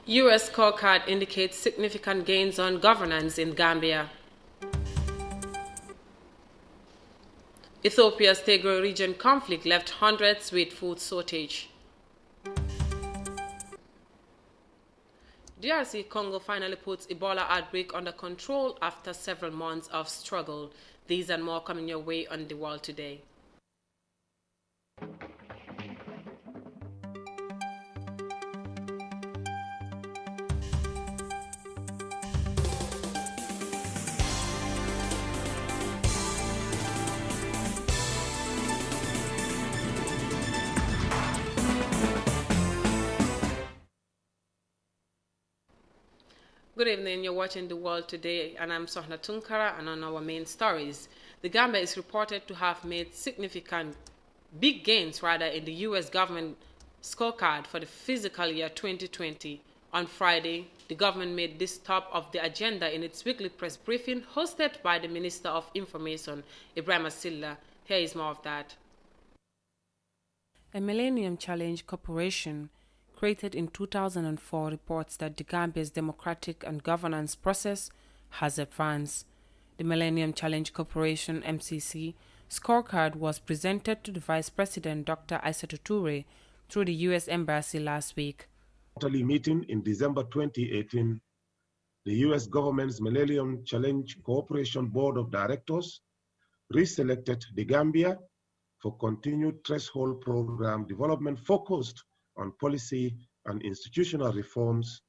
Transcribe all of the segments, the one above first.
U.S. scorecard indicates significant gains on governance in Gambia. Ethiopia's Tigray region conflict left hundreds with food shortage. DRC Congo finally puts Ebola outbreak under control after several months of struggle. These and more coming your way on The World Today. Good evening, you're watching The World Today, and I'm Sohna Tunkara, and on our main stories. The Gambia is reported to have made significant, big gains rather, in the U.S. government scorecard for the fiscal year 2020. On Friday, the government made this top of the agenda in its weekly press briefing hosted by the Minister of Information, Ibrahim Asilla. Here is more of that. A Millennium Challenge Corporation created in 2004 reports that the Gambia's democratic and governance process has advanced. The Millennium Challenge Corporation (MCC) scorecard was presented to the Vice President Dr. Aissatou Toure through the U.S. Embassy last week. Quarterly meeting in December 2018, the U.S. government's Millennium Challenge Corporation Board of Directors reselected the Gambia for continued threshold program development focused on policy and institutional reforms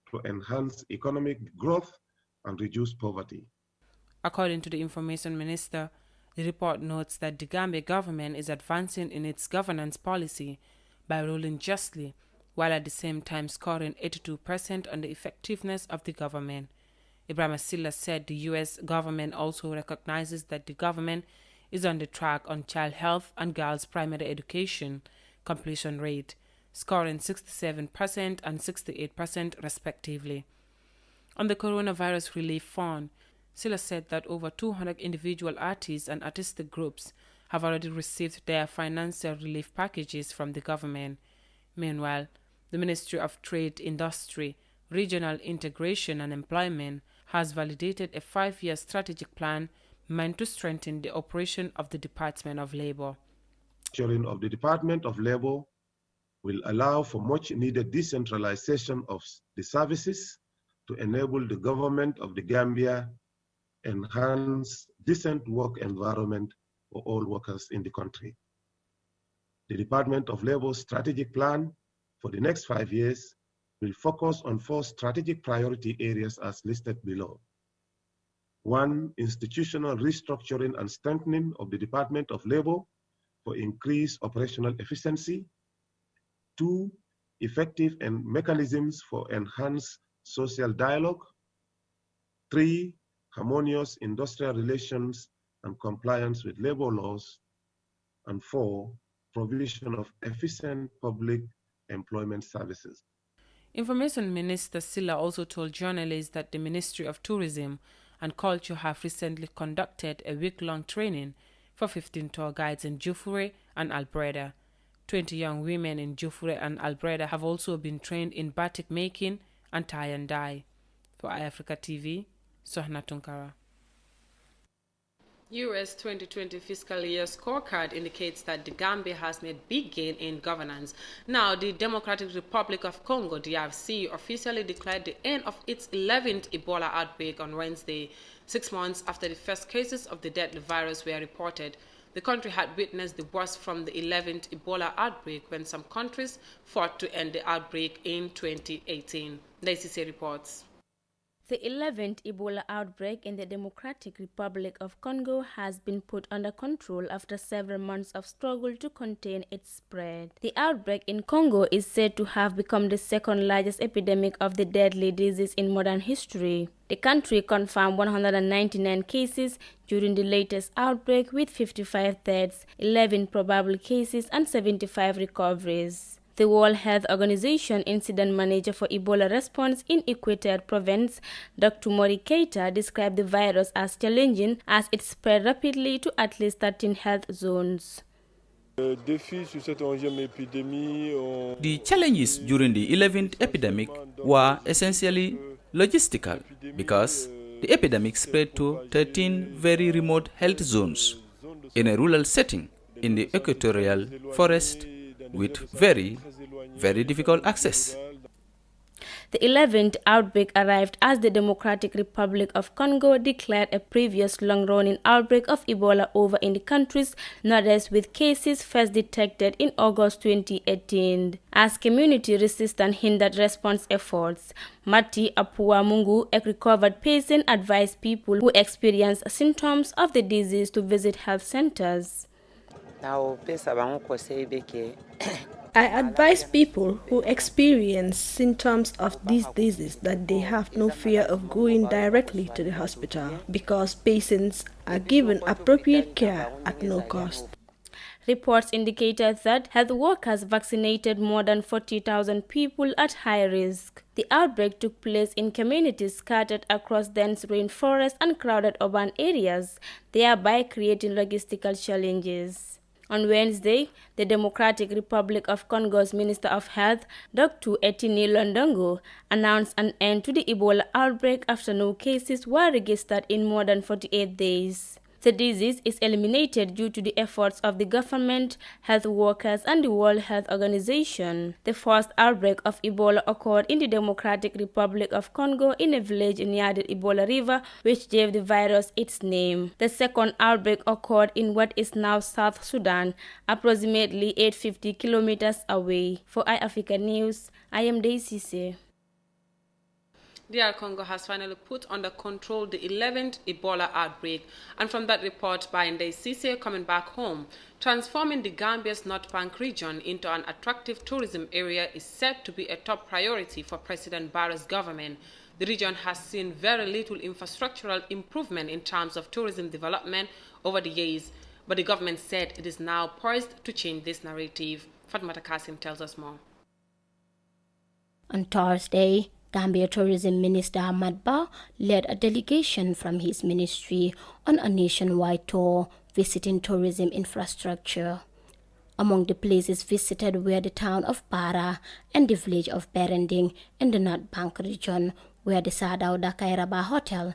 to enhance economic growth and reduce poverty. According to the Information Minister, the report notes that the Gambia government is advancing in its governance policy by ruling justly, while at the same time scoring 82% on the effectiveness of the government. Ibrahim Asilla said the U.S. government also recognizes that the government is on the track on child health and girls' primary education completion rate, scoring 67% and 68% respectively. On the Coronavirus Relief Fund, Silla said that over 200 individual artists and artistic groups have already received their financial relief packages from the government. Meanwhile, the Ministry of Trade, Industry, Regional Integration and Employment has validated a 5-year strategic plan meant to strengthen the operation of the Department of Labor. Of the Department of Labor will allow for much-needed decentralization of the services to enable the government of the Gambia enhance decent work environment for all workers in the country. The Department of Labor's strategic plan for the next 5 years will focus on 4 strategic priority areas as listed below. 1. Institutional restructuring and strengthening of the Department of Labor for increased operational efficiency. 2. Effective and mechanisms for enhanced social dialogue. 3. Harmonious industrial relations and compliance with labor laws. And 4. Provision of efficient public employment services. Information Minister Silla also told journalists that the Ministry of Tourism and Culture have recently conducted a week-long training for 15 tour guides in Jufure and Albreda. 20 young women in Jufure and Albreda have also been trained in batik making and tie and dye. For iAfrica TV, Sohna Tunkara. U.S. 2020 fiscal year scorecard indicates that the Gambia has made big gain in governance. Now, the Democratic Republic of Congo, DRC, officially declared the end of its 11th Ebola outbreak on Wednesday, 6 months after the first cases of the deadly virus were reported. The country had witnessed the worst from the 11th Ebola outbreak when some countries fought to end the outbreak in 2018. The ICC reports. The 11th Ebola outbreak in the Democratic Republic of Congo has been put under control after several months of struggle to contain its spread. The outbreak in Congo is said to have become the second largest epidemic of the deadly disease in modern history. The country confirmed 199 cases during the latest outbreak, with 55 deaths, 11 probable cases, and 75 recoveries. The World Health Organization Incident Manager for Ebola Response in Equateur Province, Dr. Mori Keita, described the virus as challenging as it spread rapidly to at least 13 health zones. The challenges during the 11th epidemic were essentially logistical because the epidemic spread to 13 very remote health zones in a rural setting in the equatorial forest with very, very difficult access. The 11th outbreak arrived as the Democratic Republic of Congo declared a previous long-running outbreak of Ebola over in the country's northeast, with cases first detected in August 2018. As community resistance hindered response efforts, Mati Apuamungu, a recovered patient, advised people who experience symptoms of the disease to visit health centers. I advise people who experience symptoms of this disease that they have no fear of going directly to the hospital because patients are given appropriate care at no cost. Reports indicated that health workers vaccinated more than 40,000 people at high risk. The outbreak took place in communities scattered across dense rainforests and crowded urban areas, thereby creating logistical challenges. On Wednesday, the Democratic Republic of Congo's Minister of Health, Dr. Etini Londongo, announced an end to the Ebola outbreak after no cases were registered in more than 48 days. The disease is eliminated due to the efforts of the government, health workers, and the World Health Organization. The first outbreak of Ebola occurred in the Democratic Republic of Congo in a village near the Ebola River, which gave the virus its name. The second outbreak occurred in what is now South Sudan, approximately 850 kilometers away. For iAfrica News, I am Daisy. DR Congo has finally put under control the 11th Ebola outbreak, and from that report by Ndai Cisse coming back home, transforming the Gambia's North Bank region into an attractive tourism area is said to be a top priority for President Barrow's government. The region has seen very little infrastructural improvement in terms of tourism development over the years, but the government said it is now poised to change this narrative. Fatmata Kasim tells us more. On Thursday, Gambia Tourism Minister Ahmad Ba led a delegation from his ministry on a nationwide tour visiting tourism infrastructure. Among the places visited were the town of Para and the village of Berending in the North Bank region, where the Sadauda Kairaba Hotel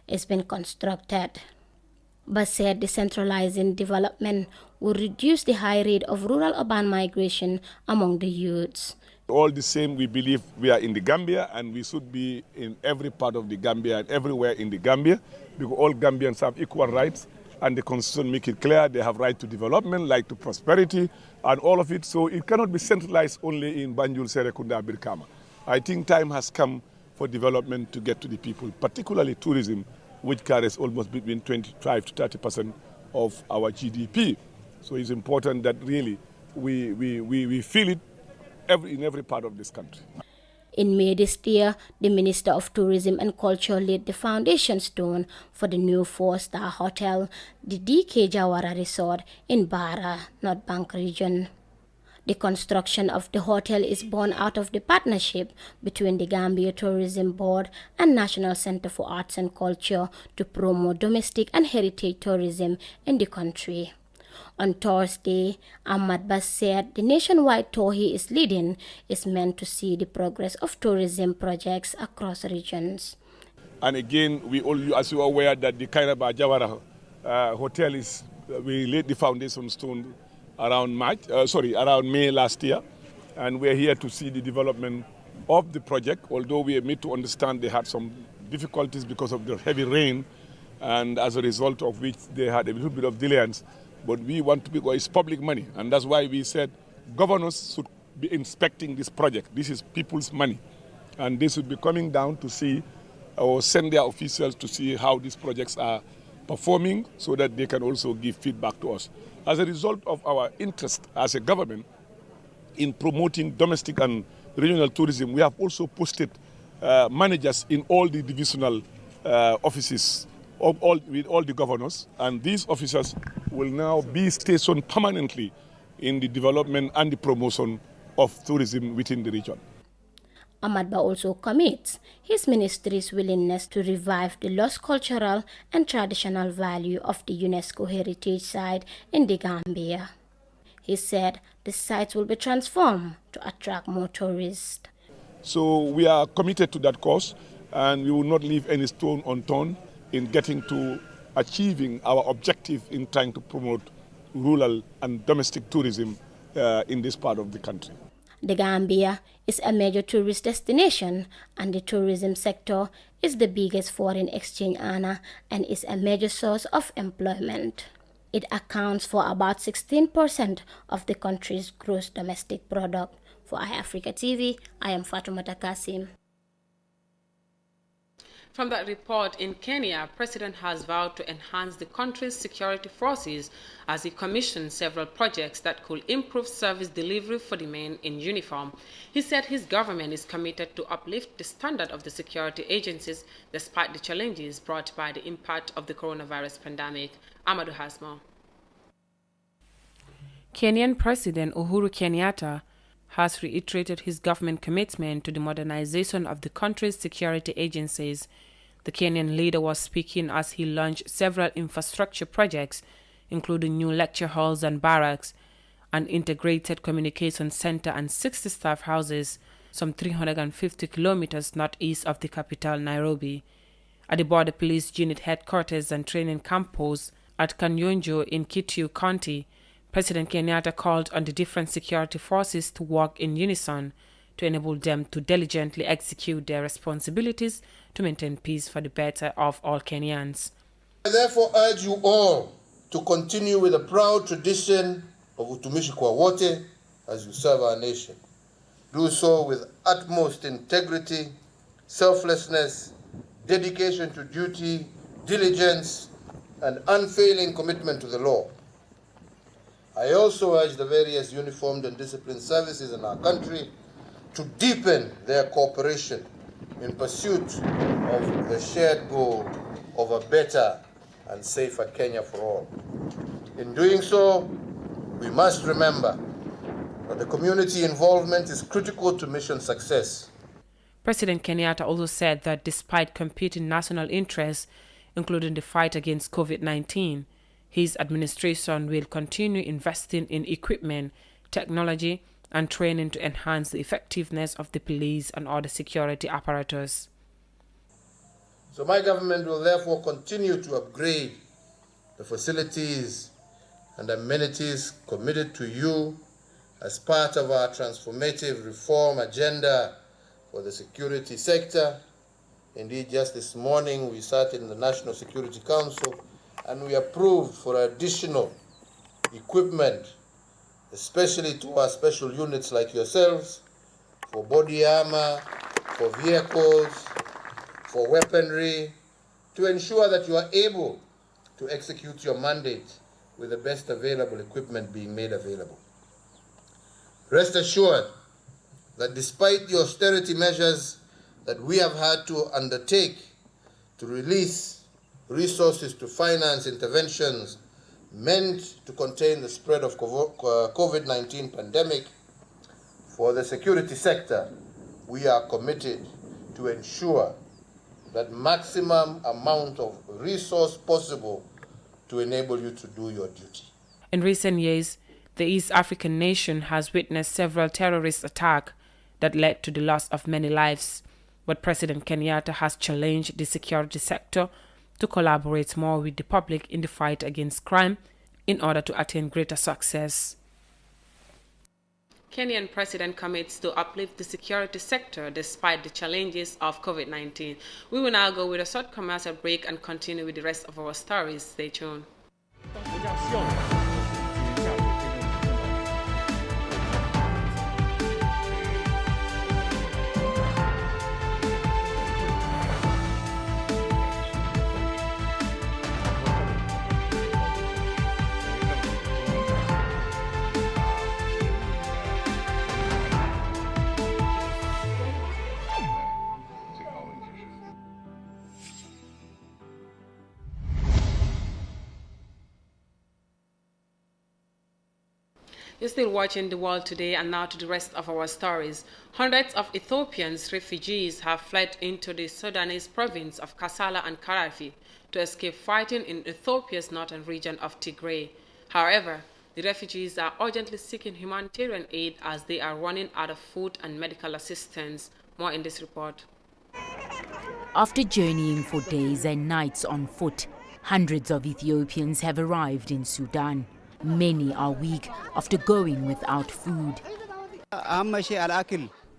has been constructed. Ba said decentralizing development would reduce the high rate of rural-urban migration among the youths. All the same, we believe we are in the Gambia and we should be in every part of the Gambia and everywhere in the Gambia, because all Gambians have equal rights and the Constitution makes it clear they have right to development, right to prosperity and all of it. So it cannot be centralized only in Banjul, Serekunda, Birkama. I think time has come for development to get to the people, particularly tourism, which carries almost between 25 to 30% of our GDP. So it's important that really we feel it in every part of this country. In May this year, the Minister of Tourism and Culture laid the foundation stone for the new 4-star hotel, the DK Jawara Resort in Bara, North Bank region. The construction of the hotel is born out of the partnership between the Gambia Tourism Board and National Center for Arts and Culture to promote domestic and heritage tourism in the country. On Thursday, Ahmad Ba said the nationwide tour he is leading is meant to see the progress of tourism projects across regions. And again, as you are aware, that the Kairaba Jawara Hotel we laid the foundation stone around May last year, and we're here to see the development of the project. Although we are made to understand they had some difficulties because of the heavy rain, and as a result of which they had a little bit of delayance. But we want to because it's public money, and that's why we said governors should be inspecting this project. This is people's money, and they should be coming down to see or send their officials to see how these projects are performing so that they can also give feedback to us. As a result of our interest as a government in promoting domestic and regional tourism, we have also posted managers in all the divisional offices with all the governors, and these officers will now be stationed permanently in the development and the promotion of tourism within the region. Ahmad Ba also commits his ministry's willingness to revive the lost cultural and traditional value of the UNESCO heritage site in the Gambia. He said the sites will be transformed to attract more tourists. So we are committed to that cause, and we will not leave any stone unturned in getting to achieving our objective in trying to promote rural and domestic tourism in this part of the country. The Gambia is a major tourist destination, and the tourism sector is the biggest foreign exchange earner and is a major source of employment. It accounts for about 16% of the country's gross domestic product. For iAfrica TV, I am Fatoumata Kasim. From that report, in Kenya, President has vowed to enhance the country's security forces as he commissioned several projects that could improve service delivery for the men in uniform. He said his government is committed to uplift the standard of the security agencies despite the challenges brought by the impact of the coronavirus pandemic. Amadou has more. Kenyan President Uhuru Kenyatta has reiterated his government commitment to the modernization of the country's security agencies. The Kenyan leader was speaking as he launched several infrastructure projects, including new lecture halls and barracks, an integrated communication center and 60 staff houses, some 350 kilometers northeast of the capital, Nairobi. At the Border Police Unit headquarters and training campus at Kanyonjo in Kitui County, President Kenyatta called on the different security forces to work in unison to enable them to diligently execute their responsibilities to maintain peace for the better of all Kenyans. I therefore urge you all to continue with the proud tradition of utumishi kwa wote as you serve our nation. Do so with utmost integrity, selflessness, dedication to duty, diligence, and unfailing commitment to the law. I also urge the various uniformed and disciplined services in our country to deepen their cooperation in pursuit of the shared goal of a better and safer Kenya for all. In doing so, we must remember that the community involvement is critical to mission success. President Kenyatta also said that despite competing national interests, including the fight against COVID-19, his administration will continue investing in equipment, technology, and training to enhance the effectiveness of the police and other security apparatus. So my government will therefore continue to upgrade the facilities and amenities committed to you as part of our transformative reform agenda for the security sector. Indeed, just this morning we sat in the National Security Council and we approved for additional equipment, especially to our special units like yourselves, for body armor, for vehicles, for weaponry, to ensure that you are able to execute your mandate with the best available equipment being made available. Rest assured that despite the austerity measures that we have had to undertake to release resources to finance interventions meant to contain the spread of COVID-19 pandemic, for the security sector, we are committed to ensure that maximum amount of resource possible to enable you to do your duty. In recent years, the East African nation has witnessed several terrorist attacks that led to the loss of many lives, but President Kenyatta has challenged the security sector to collaborate more with the public in the fight against crime in order to attain greater success. Kenyan President commits to uplift the security sector despite the challenges of COVID-19. We will now go with a short commercial break and continue with the rest of our stories. Stay tuned. You're still watching The World Today, and now to the rest of our stories. Hundreds of Ethiopians refugees have fled into the Sudanese province of Kassala and Karafi to escape fighting in Ethiopia's northern region of Tigray. However, the refugees are urgently seeking humanitarian aid as they are running out of food and medical assistance. More in this report. After journeying for days and nights on foot, hundreds of Ethiopians have arrived in Sudan. Many are weak after going without food.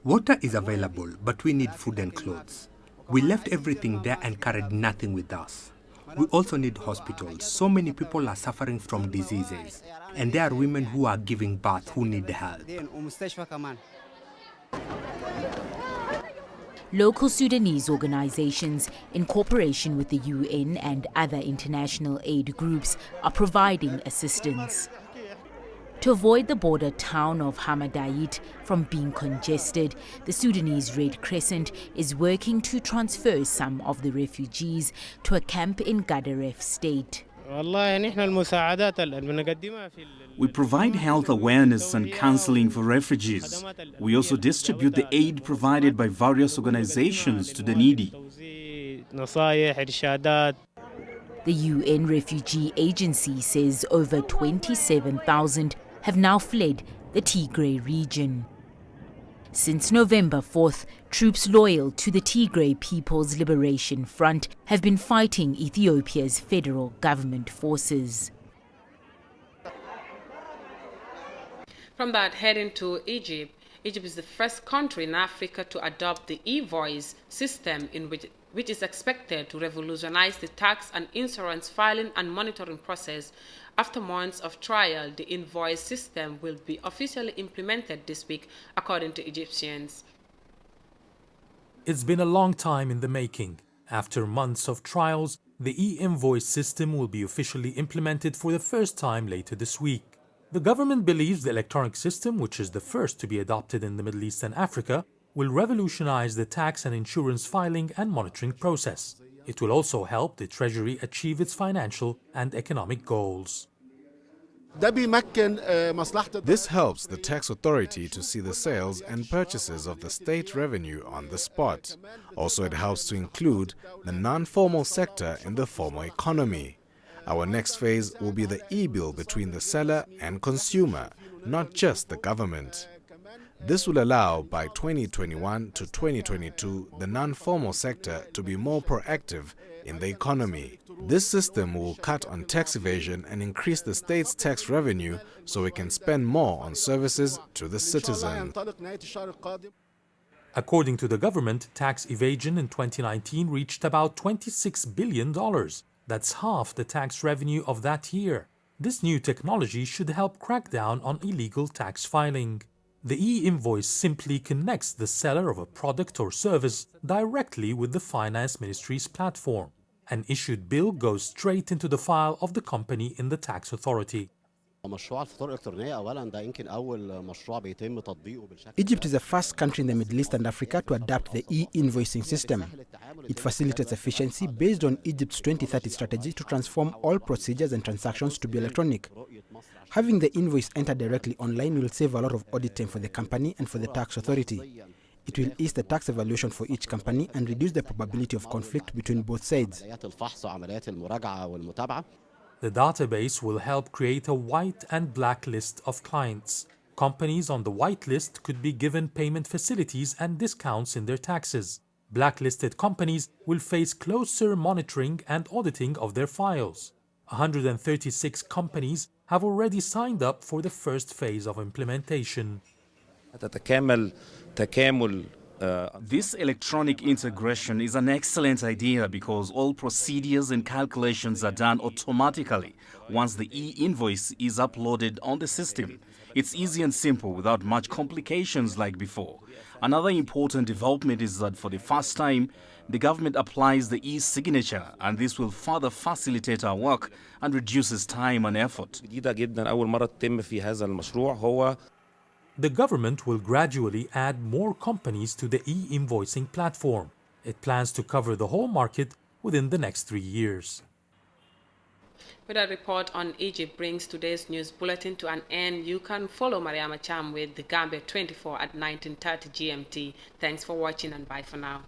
Water is available, but we need food and clothes. We left everything there and carried nothing with us. We also need hospitals. So many people are suffering from diseases, and there are women who are giving birth who need help. Local Sudanese organizations, in cooperation with the UN and other international aid groups, are providing assistance. To avoid the border town of Hamadait from being congested, the Sudanese Red Crescent is working to transfer some of the refugees to a camp in Gadaref state. We provide health awareness and counseling for refugees. We also distribute the aid provided by various organizations to the needy. The UN Refugee Agency says over 27,000 have now fled the Tigray region. Since November 4th, troops loyal to the Tigray People's Liberation Front have been fighting Ethiopia's federal government forces. From that, heading to Egypt. Egypt is the first country in Africa to adopt the e-voice system, which is expected to revolutionize the tax and insurance filing and monitoring process. After months of trial, the invoice system will be officially implemented this week, according to Egyptians. It's been a long time in the making. After months of trials, the e-invoice system will be officially implemented for the first time later this week. The government believes the electronic system, which is the first to be adopted in the Middle East and Africa, will revolutionize the tax and insurance filing and monitoring process. It will also help the Treasury achieve its financial and economic goals. This helps the tax authority to see the sales and purchases of the state revenue on the spot. Also, it helps to include the non-formal sector in the formal economy. Our next phase will be the e-bill between the seller and consumer, not just the government. This will allow by 2021 to 2022 the non-formal sector to be more proactive in the economy. This system will cut on tax evasion and increase the state's tax revenue so we can spend more on services to the citizen. According to the government, tax evasion in 2019 reached about $26 billion. That's half the tax revenue of that year. This new technology should help crack down on illegal tax filing. The e-invoice simply connects the seller of a product or service directly with the Finance Ministry's platform. An issued bill goes straight into the file of the company in the tax authority. Egypt is the first country in the Middle East and Africa to adopt the e-invoicing system. It facilitates efficiency based on Egypt's 2030 strategy to transform all procedures and transactions to be electronic. Having the invoice entered directly online will save a lot of audit time for the company and for the tax authority. It will ease the tax evaluation for each company and reduce the probability of conflict between both sides. The database will help create a white and black list of clients. Companies on the white list could be given payment facilities and discounts in their taxes. Blacklisted companies will face closer monitoring and auditing of their files. 136 companies have already signed up for the first phase of implementation. This electronic integration is an excellent idea because all procedures and calculations are done automatically once the e-invoice is uploaded on the system. It's easy and simple without much complications like before. Another important development is that for the first time, the government applies the e-signature, and this will further facilitate our work and reduces time and effort. The government will gradually add more companies to the e-invoicing platform. It plans to cover the whole market within the next 3 years. With that report on Egypt brings today's news bulletin to an end. You can follow Mariama Cham with the Gambia 24 at 19:30 GMT. Thanks for watching and bye for now.